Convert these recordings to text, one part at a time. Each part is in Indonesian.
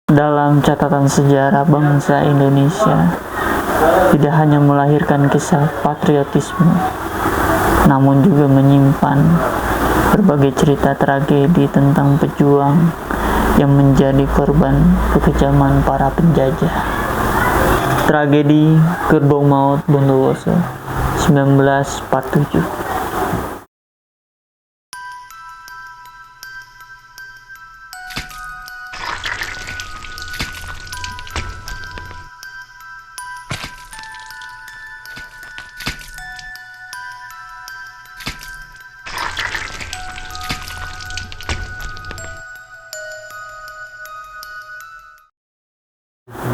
Dalam catatan sejarah bangsa Indonesia, tidak hanya melahirkan kisah patriotisme, namun juga menyimpan berbagai cerita tragedi tentang pejuang yang menjadi korban kekejaman para penjajah. Tragedi Gerbong Maut Bondowoso 1947.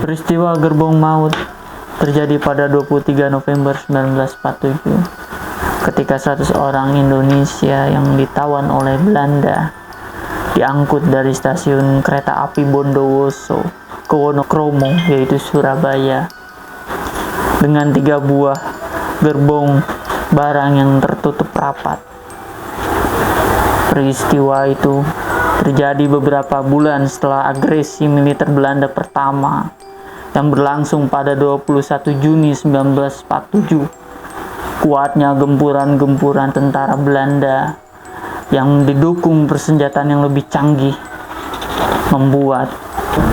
Peristiwa Gerbong Maut terjadi pada 23 November 1947 ketika 100 orang Indonesia yang ditawan oleh Belanda diangkut dari stasiun kereta api Bondowoso ke Wonokromo, yaitu Surabaya, dengan 3 buah gerbong barang yang tertutup rapat. Peristiwa itu terjadi beberapa bulan setelah agresi militer Belanda pertama yang berlangsung pada 21 Juni 1947. Kuatnya gempuran-gempuran tentara Belanda yang didukung persenjataan yang lebih canggih membuat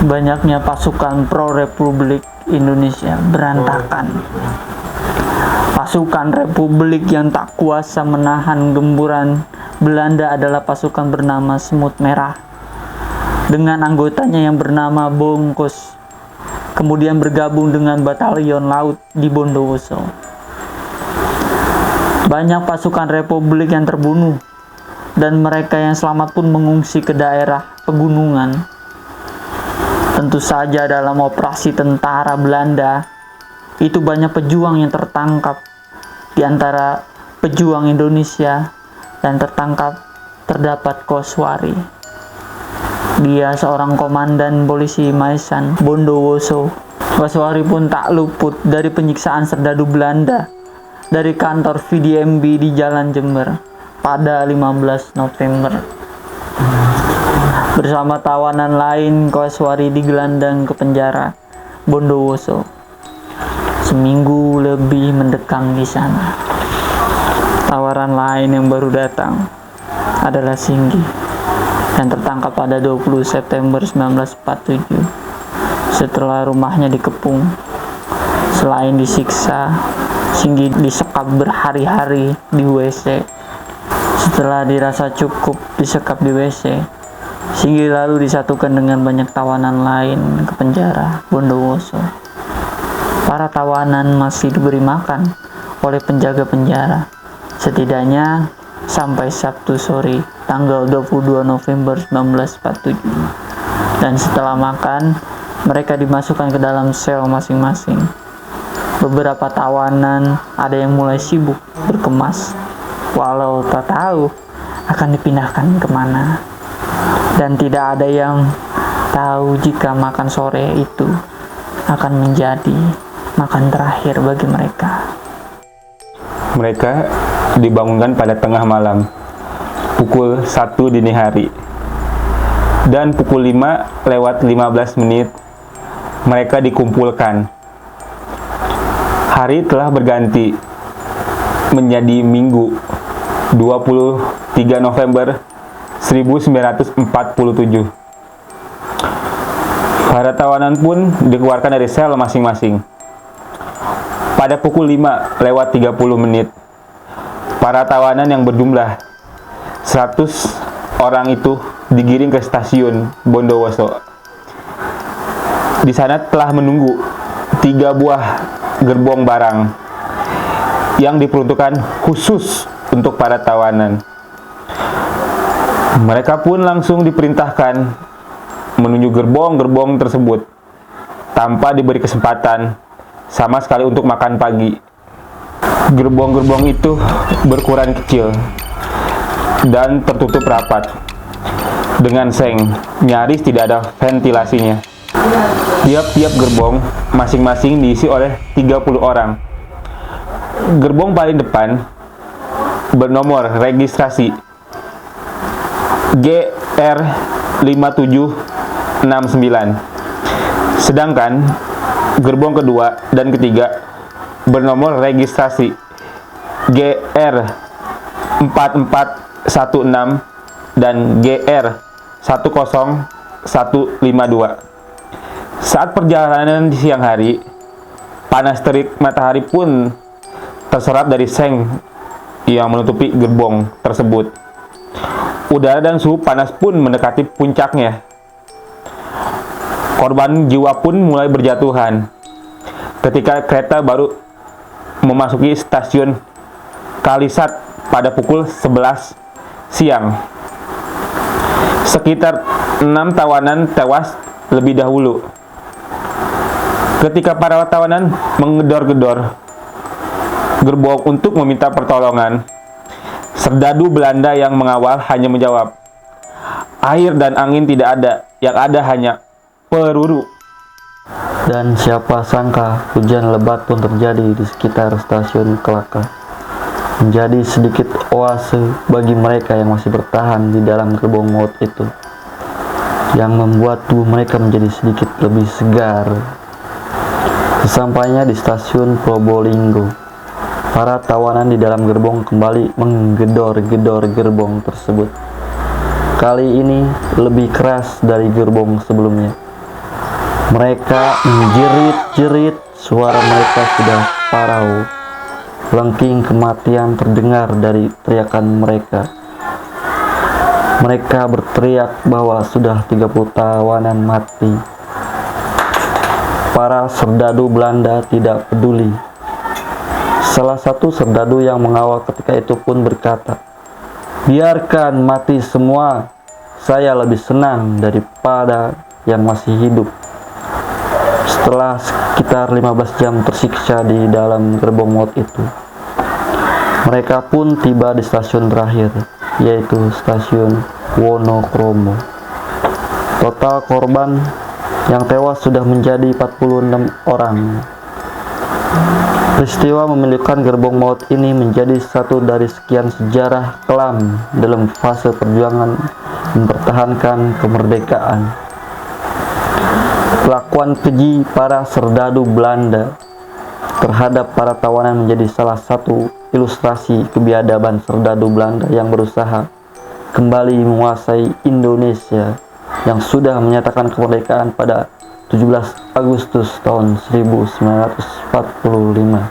banyaknya pasukan pro-Republik Indonesia berantakan. Pasukan Republik yang tak kuasa menahan gempuran Belanda adalah pasukan bernama Semut Merah dengan anggotanya yang bernama Bongkos, kemudian bergabung dengan Batalion Laut di Bondowoso. Banyak pasukan Republik yang terbunuh dan mereka yang selamat pun mengungsi ke daerah pegunungan. Tentu saja dalam operasi tentara Belanda itu banyak pejuang yang tertangkap. Di antara pejuang Indonesia dan terdapat Koswari. Dia seorang komandan polisi Maesan Bondowoso. Koswari pun tak luput dari penyiksaan serdadu Belanda dari kantor VDMB di Jalan Jember pada 15 November. Bersama tawanan lain, Koswari digelandang ke penjara Bondowoso. Seminggu lebih mendekam di sana. Tawaran lain yang baru datang adalah Singgi yang tertangkap pada 20 September 1947 setelah rumahnya dikepung. Selain disiksa, Singgi disekap berhari-hari di WC. Setelah dirasa cukup disekap di WC, Singgi lalu disatukan dengan banyak tawanan lain ke penjara Bondowoso. Para tawanan masih diberi makan oleh penjaga penjara setidaknya sampai Sabtu sore tanggal 22 November 1947. Dan setelah makan, mereka dimasukkan ke dalam sel masing-masing. Beberapa tawanan ada yang mulai sibuk berkemas, walau tak tahu akan dipindahkan kemana. Dan tidak ada yang tahu jika makan sore itu akan menjadi makan terakhir bagi mereka. Mereka dibangunkan pada tengah malam, pukul 1 dini hari. Dan pukul 5:15 mereka dikumpulkan. Hari telah berganti menjadi Minggu 23 November 1947. Para tawanan pun dikeluarkan dari sel masing-masing. Pada pukul 5:30, para tawanan yang berjumlah 100 orang itu digiring ke stasiun Bondowoso. Di sana telah menunggu 3 buah gerbong barang yang diperuntukkan khusus untuk para tawanan. Mereka pun langsung diperintahkan menuju gerbong-gerbong tersebut tanpa diberi kesempatan sama sekali untuk makan pagi. Gerbong-gerbong itu berukuran kecil dan tertutup rapat dengan seng, nyaris tidak ada ventilasinya. Tiap-tiap gerbong masing-masing diisi oleh 30 orang. Gerbong paling depan bernomor registrasi GR5769 Sedangkan gerbong kedua dan ketiga bernomor registrasi GR 4416 dan GR 10152. Saat perjalanan di siang hari, panas terik matahari pun terserap dari seng yang menutupi gerbong tersebut. Udara dan suhu panas pun mendekati puncaknya. Korban jiwa pun mulai berjatuhan ketika kereta baru memasuki stasiun Kalisat pada pukul 11 siang. Sekitar 6 tawanan tewas lebih dahulu. Ketika para tawanan menggedor-gedor gerbong untuk meminta pertolongan, serdadu Belanda yang mengawal hanya menjawab, "Air dan angin tidak ada, yang ada hanya peluru." Dan siapa sangka hujan lebat pun terjadi di sekitar stasiun Kelaka, menjadi sedikit oase bagi mereka yang masih bertahan di dalam gerbong maut itu, yang membuat tubuh mereka menjadi sedikit lebih segar. Sesampainya di stasiun Probolinggo, para tawanan di dalam gerbong kembali menggedor-gedor gerbong tersebut. Kali ini lebih keras dari gerbong sebelumnya. Mereka menjerit-jerit, suara mereka sudah parau. Lengking kematian terdengar dari teriakan mereka. Mereka berteriak bahwa sudah 30 tawanan mati. Para serdadu Belanda tidak peduli. Salah satu serdadu yang mengawal ketika itu pun berkata, "Biarkan mati semua, saya lebih senang daripada yang masih hidup." Setelah sekitar 15 jam tersiksa di dalam gerbong maut itu, mereka pun tiba di stasiun terakhir, yaitu stasiun Wonokromo. Total korban yang tewas sudah menjadi 46 orang. Peristiwa memilihkan gerbong maut ini menjadi satu dari sekian sejarah kelam dalam fase perjuangan mempertahankan kemerdekaan. Kelakuan keji para serdadu Belanda terhadap para tawanan menjadi salah satu ilustrasi kebiadaban serdadu Belanda yang berusaha kembali menguasai Indonesia yang sudah menyatakan kemerdekaan pada 17 Agustus tahun 1945.